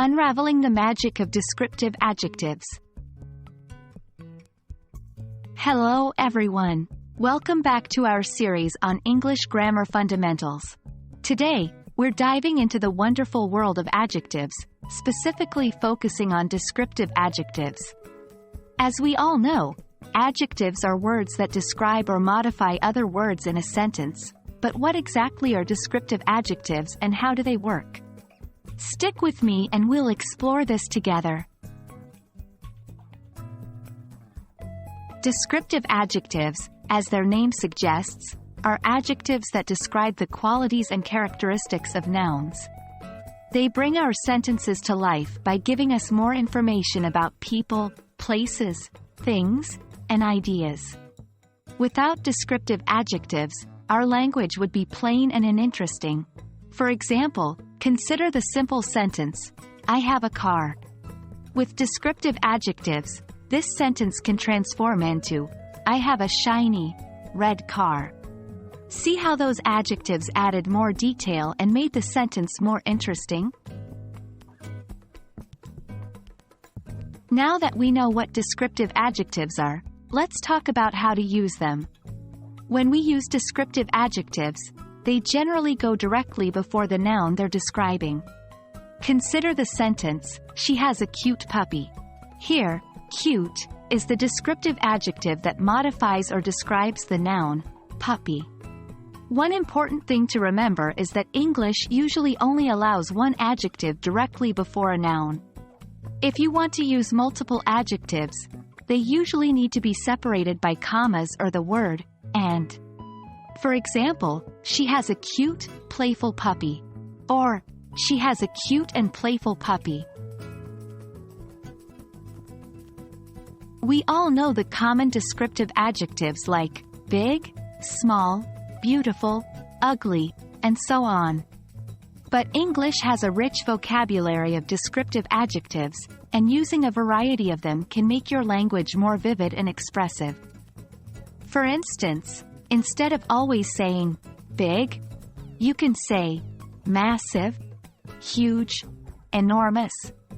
Unraveling the magic of descriptive adjectives. Hello everyone. Welcome back to our series on English grammar fundamentals. Today, we're diving into the wonderful world of adjectives, specifically focusing on descriptive adjectives. As we all know, adjectives are words that describe or modify other words in a sentence. But what exactly are descriptive adjectives and how do they work? Stick with me and we'll explore this together. Descriptive adjectives, as their name suggests, are adjectives that describe the qualities and characteristics of nouns. They bring our sentences to life by giving us more information about people, places, things, and ideas. Without descriptive adjectives, our language would be plain and uninteresting. For example, consider the simple sentence, I have a car. With descriptive adjectives, this sentence can transform into, I have a shiny, red car. See how those adjectives added more detail and made the sentence more interesting? Now that we know what descriptive adjectives are, let's talk about how to use them. When we use descriptive adjectives, they generally go directly before the noun they're describing. Consider the sentence, she has a cute puppy. Here, cute is the descriptive adjective that modifies or describes the noun, puppy. One important thing to remember is that English usually only allows one adjective directly before a noun. If you want to use multiple adjectives, they usually need to be separated by commas or the word, and. For example, she has a cute, playful puppy. Or, she has a cute and playful puppy. We all know the common descriptive adjectives like big, small, beautiful, ugly, and so on. But English has a rich vocabulary of descriptive adjectives, and using a variety of them can make your language more vivid and expressive. For instance, instead of always saying big, you can say massive, huge, enormous,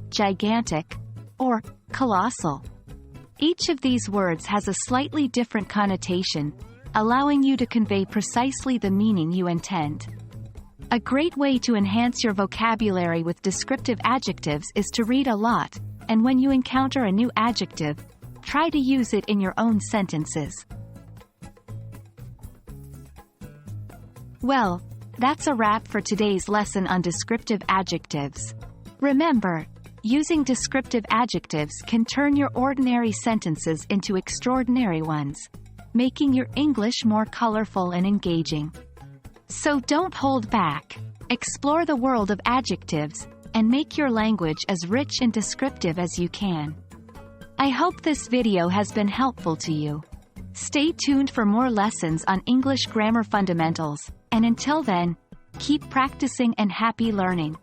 gigantic, or colossal. Each of these words has a slightly different connotation, allowing you to convey precisely the meaning you intend. A great way to enhance your vocabulary with descriptive adjectives is to read a lot, and when you encounter a new adjective, try to use it in your own sentences. Well, that's a wrap for today's lesson on descriptive adjectives. Remember, using descriptive adjectives can turn your ordinary sentences into extraordinary ones, making your English more colorful and engaging. So don't hold back. Explore the world of adjectives, and make your language as rich and descriptive as you can. I hope this video has been helpful to you. Stay tuned for more lessons on English grammar fundamentals, and until then, keep practicing and happy learning.